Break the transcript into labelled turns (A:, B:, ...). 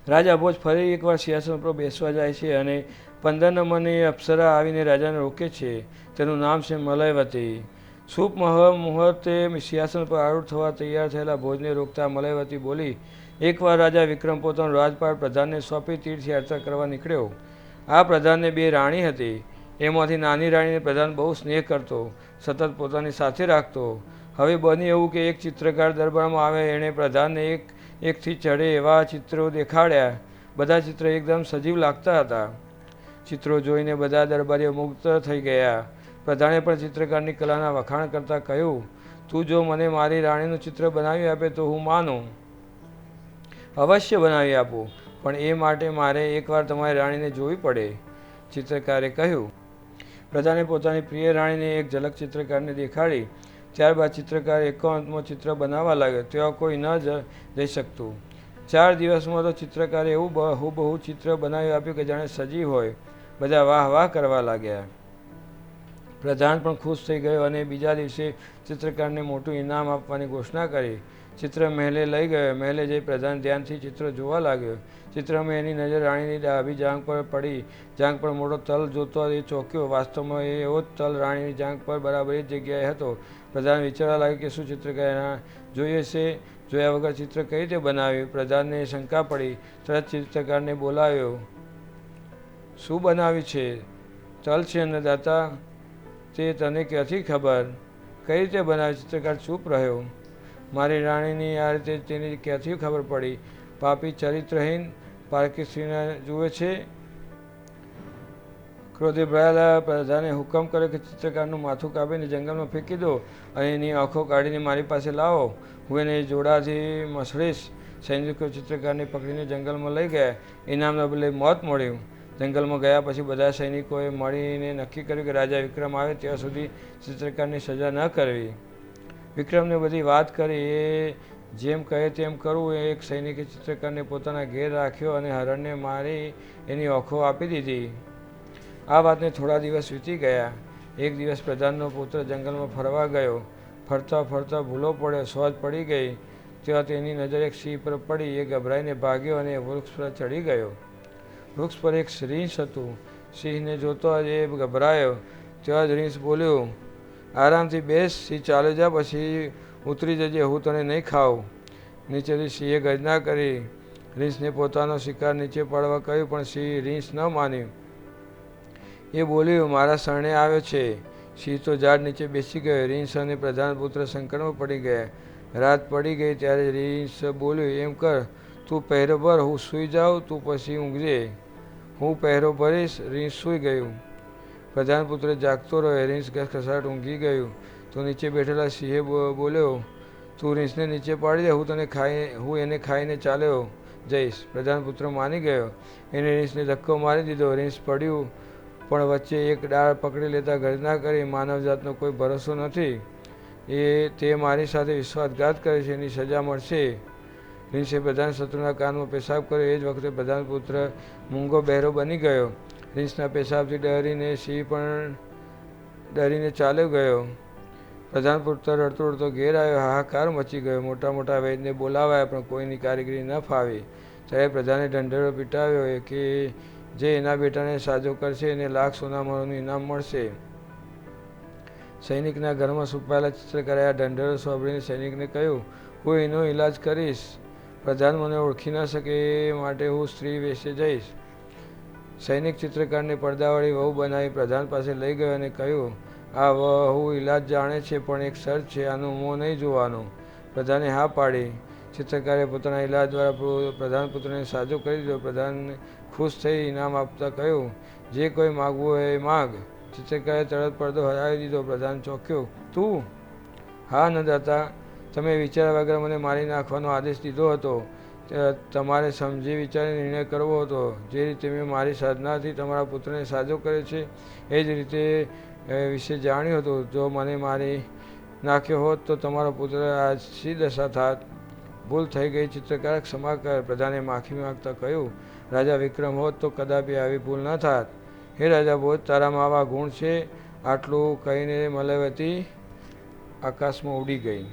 A: રાજા ભોજ ફરી એકવાર સિંહાસન પર બેસવા જાય છે અને 15 નંબરની અપ્સરા આવીને રાજાને રોકે છે. તેનું નામ છે મલયવતી. શુભ મુહૂર્તે સિંહાસન પર આરૂઢ થવા તૈયાર થયેલા ભોજને રોકતા મલયવતી બોલી, એકવાર રાજા વિક્રમ પોતાનો રાજપાટ પ્રધાનને સોંપી તીર્થયાત્રા કરવા નીકળ્યો. આ પ્રધાનને 2 રાણી હતી. એમાંથી નાની રાણીને પ્રધાન બહુ સ્નેહ કરતો, સતત પોતાની સાથે રાખતો. હવે બન્યું એવું કે એક ચિત્રકાર દરબારમાં આવે. એણે પ્રધાનને એકથી ચઢે એવા ચિત્રો દેખાડ્યા. બધા ચિત્રો એકદમ સજીવ લાગતા હતા. ચિત્રો જોઈને બધા દરબારીઓ મુગ્ધ થઈ ગયા. પ્રધાને પણ ચિત્રકારની કલાના વખાણ કરતા કહ્યું, તું જો મને મારી રાણીનું ચિત્ર બનાવી આપે તો હું માનું, અવશ્ય બનાવી આપું, પણ એ માટે મારે એકવાર તમારી રાણીને જોવી પડે. ચિત્રકારે કહ્યું. પ્રધાને પોતાની પ્રિય રાણીને એક ઝલક ચિત્રકારને દેખાડી. ત્યારબાદ ચિત્રકાર એકાંતમાં ચિત્ર બનાવવા લાગ્યો. ત્યાં કોઈ ન જઈ શકતું. 4 દિવસમાં તો ચિત્રકારે એવું બહુ ચિત્ર બનાવી આપ્યું કે જાણે સજીવ હોય. બધા વાહ વાહ કરવા લાગ્યા. પ્રધાન પણ ખુશ થઈ ગયો અને બીજા દિવસે ચિત્રકારને મોટું ઇનામ આપવાની ઘોષણા કરી. ચિત્ર મહેલે લઈ ગયો. મહેલે જઈ પ્રધાન ધ્યાનથી ચિત્ર જોવા લાગ્યો. ચિત્રમાં એની નજર રાણીની ડાબી જાંઘ પર પડી. જાંઘ પર મોટો તલ જોતો એ ચોંક્યો. વાસ્તવમાં એવો જ તલ રાણીની જાંઘ પર બરાબર એ જ જગ્યાએ હતો. પ્રધાન વિચારવા લાગ્યો કે શું ચિત્રકાર જોઈએ છે, જોયા વગર ચિત્ર કઈ રીતે બનાવ્યું. પ્રધાનને શંકા પડી. તરત ચિત્રકારને બોલાવ્યો. શું બનાવ્યું છે? તલ છે અન્નદાતા, તે તને ક્યાંથી ખબર? કઈ રીતે બનાવ્યું? ચિત્રકાર ચૂપ રહ્યો. મારી રાણીની આ રીતે તેની ક્યાંથી ખબર પડી? પાપી ચરિત્રહીન પારકી સ્ત્રીને જુએ છે. ક્રોધે ભરાયેલા પ્રધાને હુકમ કર્યો કે ચિત્રકારનું માથું કાપીને જંગલમાં ફેંકી દો અને એની આંખો કાઢીને મારી પાસે લાવો. હું એને જોડાથી મસળીશ. સૈનિકો ચિત્રકારને પકડીને જંગલમાં લઈ ગયા. ઇનામના બદલે મોત મળ્યું. જંગલમાં ગયા પછી બધા સૈનિકોએ મળીને નક્કી કર્યું કે રાજા વિક્રમ આવે ત્યાં સુધી ચિત્રકારની સજા ન કરવી. વિક્રમને બધી વાત કરી. એ જેમ કહે તેમ કરવું. એક સૈનિકે ચિત્રકારને પોતાના ઘેર રાખ્યો અને હરણને મારી એની આંખો આપી દીધી. આ વાતને થોડા દિવસ વીતી ગયા. એક દિવસ પ્રધાનનો પુત્ર જંગલમાં ફરવા ગયો. ફરતા ફરતા ભૂલો પડ્યો. સોજ પડી ગઈ. ત્યાં તેની નજર એક સિંહ પર પડી. એ ગભરાઈને ભાગ્યો અને વૃક્ષ પર ચડી ગયો. વૃક્ષ પર એક રીંછ હતું. સિંહને જોતો જ એ ગભરાયો. ત્યાં જ રીંછ બોલ્યો, આરામથી બેસ, સિંહ ચાલી જા, પછી ઉતરી જજે, હું તને નહીં ખાઉં. નીચેથી સિંહે ગર્જના કરી. રીંછને પોતાનો શિકાર નીચે પાડવા કહ્યું, પણ સિંહ રીંછ ન માન્યું. એ બોલ્યું, મારા શરણે આવ્યો છે. સિંહ તો ઝાડ નીચે બેસી ગયો. રીંછ અને પ્રધાન પુત્ર સંકટમાં પડી ગયા. રાત પડી ગઈ ત્યારે રીંછ બોલ્યું, એમ કર, તું પહેરો ભર, હું સૂઈ જાઉં, તું પછી ઊંઘજે. હું પહેરો ભરીશ. રીંછ સૂઈ ગયું. પ્રધાન પુત્ર જાગતો રહ્યો. રીંછ ઘસઘસાટ ઊંઘી ગયું. તો નીચે બેઠેલા સિંહે બોલ્યો, તું રીંછને નીચે પાડી દે, હું એને ખાઈને ચાલ્યો જઈશ. પ્રધાન પુત્ર માની ગયો. એને રીંછને ધક્કો મારી દીધો. રીંછ પડ્યું, પણ વચ્ચે એક ડાળ પકડી લેતા ગર્જના કરી, માનવજાતનો કોઈ ભરોસો નથી. તે મારી સાથે વિશ્વાસઘાત કરે છે, એની સજા મળશે. રીંછે પ્રધાન શત્રુના કાનમાં પેશાબ કર્યો. એ જ વખતે પ્રધાન પુત્ર મૂંગો બહેરો બની ગયો. રીંછના પેશાબથી ડરીને સિંહ પણ ડરીને ચાલ્યો ગયો. પ્રધાન પુત્ર રડતો રડતો ઘેર આવ્યો. હાહાકાર મચી ગયો. મોટા મોટા વૈદ્યને બોલાવાયા, પણ કોઈની કારીગરી ન ફાવી. ત્યારે પ્રધાને ઢંઢેરો પીટાવ્યો કે જે એના બેટાને સાજો કરશે એને લાખ સોનામણનું ઇનામ મળશે. સૈનિકના ઘરમાં છુપાયેલા ચિત્રકારે આ ઢંઢેરો સાંભળીને સૈનિકને કહ્યું, હું એનો ઈલાજ કરીશ. પ્રધાન મને ઓળખી ન શકે એ માટે હું સ્ત્રી વેશે જઈશ. સૈનિક ચિત્રકારને પડદાવાળી વહુ બનાવી પ્રધાન પાસે લઈ ગયો અને કહ્યું, આ વહુ ઈલાજ જાણે છે, પણ એક શરત છે, આનું મોં નહીં જોવાનું. પ્રધાને હા પાડી. ચિત્રકારે પોતાના ઈલાજ દ્વારા પ્રધાન પુત્રને સાજો કરી દીધો. પ્રધાન ખુશ થઈ ઇનામ આપતા કહ્યું, જે કોઈ માગવું હોય એ માગ. ચિત્રકારે તરત પડદો હટાવી દીધો. પ્રધાન ચોંક્યો, તું? હા અન્નદાતા, તમે વિચાર્યા વગર મને મારી નાખવાનો આદેશ દીધો હતો. તમારે સમજી વિચારી નિર્ણય કરવો હતો. જે રીતે મેં મારી સાધનાથી તમારા પુત્રને સાજો કર્યો છે, એ જ રીતે વિશે જાણ્યું હતું. જો મને મારી નાખ્યો હોત તો તમારો પુત્ર આજ શી દશા થાત? ભૂલ થઈ ગઈ, ચિત્રકાર, ક્ષમા કર. પ્રધાને માફી માંગતા કહ્યું, રાજા વિક્રમ હોત તો કદાપી આવી ભૂલ ન થાત. હે રાજા ભોજ, તારામાં આવા ગુણ છે. આટલું કહીને મલયવતી આકાશમાં ઉડી ગઈ.